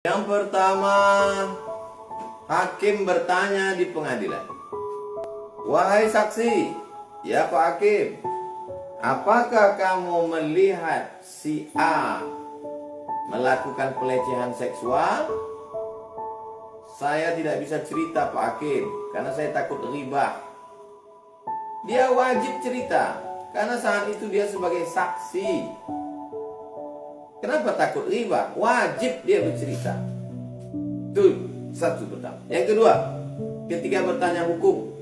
Yang pertama, hakim bertanya di pengadilan. Wahai saksi, ya Pak Hakim, apakah kamu melihat si A melakukan pelecehan seksual? Saya tidak bisa cerita Pak Hakim, karena saya takut ribah. Dia wajib cerita, karena saat itu dia sebagai saksi. Kenapa takut riba? Wajib dia bercerita. Itu satu pertama. Yang kedua, ketika bertanya hukum,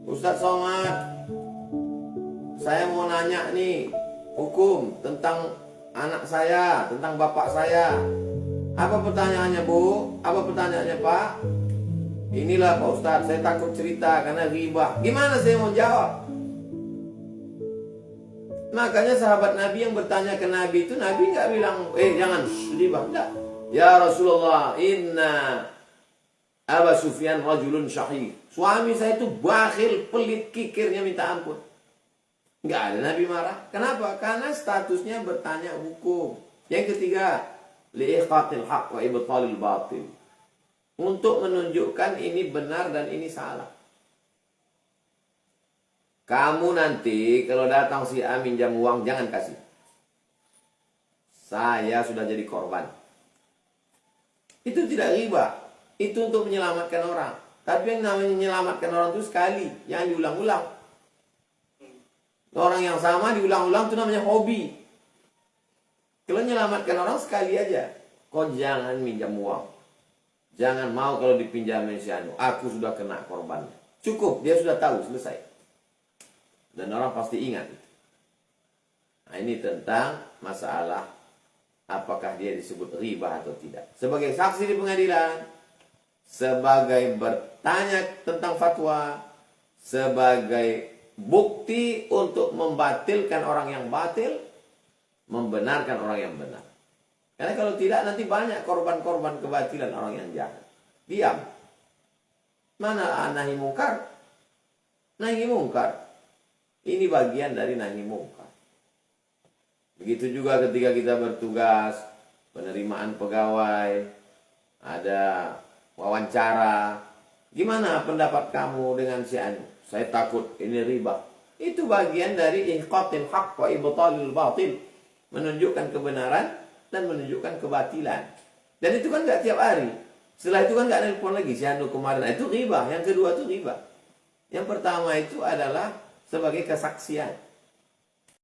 Ustadz Somad, saya mau nanya nih hukum tentang anak saya, tentang bapak saya. Apa pertanyaannya Bu? Apa pertanyaannya Pak? Inilah Pak Ustadz, saya takut cerita karena riba. Gimana saya mau jawab? Makanya sahabat Nabi yang bertanya ke Nabi itu, Nabi nggak bilang, jangan riba, enggak. Ya Rasulullah, inna Aba Sufyan rajulun syahih. Suami saya itu bakhil, pelit, kikirnya minta ampun. Nggak ada Nabi marah. Kenapa? Karena statusnya bertanya hukum. Yang ketiga, li'iqatil haq wa ibtalil batil. Untuk menunjukkan ini benar dan ini salah. Kamu nanti kalau datang si A minjam uang, jangan kasih. Saya sudah jadi korban. Itu tidak riba. Itu untuk menyelamatkan orang. Tapi yang namanya menyelamatkan orang itu sekali, jangan diulang-ulang. Orang yang sama diulang-ulang itu namanya hobi. Kalau menyelamatkan orang sekali aja. Kau jangan minjam uang. Jangan mau kalau dipinjamin si Anu. Aku sudah kena korbannya. Cukup, dia sudah tahu, selesai. Dan orang pasti ingat. Nah, ini tentang masalah apakah dia disebut riba atau tidak. Sebagai saksi di pengadilan, sebagai bertanya tentang fatwa, sebagai bukti untuk membatilkan orang yang batil, membenarkan orang yang benar. Karena kalau tidak nanti banyak korban-korban kebatilan orang yang jahat. Diam. Mana nahi mungkar? Nahi mungkar. Ini bagian dari nahi mungkar. Begitu juga ketika kita bertugas, penerimaan pegawai, ada wawancara. Gimana pendapat kamu dengan si Anu? Saya takut ini riba. Itu bagian dari ihqatil haq wa ibtalil batil. Menunjukkan kebenaran dan menunjukkan kebatilan. Dan itu kan nggak tiap hari. Setelah itu kan nggak nelpon lagi si Anu kemarin. Nah, itu riba. Yang kedua itu riba. Yang pertama itu adalah sebagai kesaksian.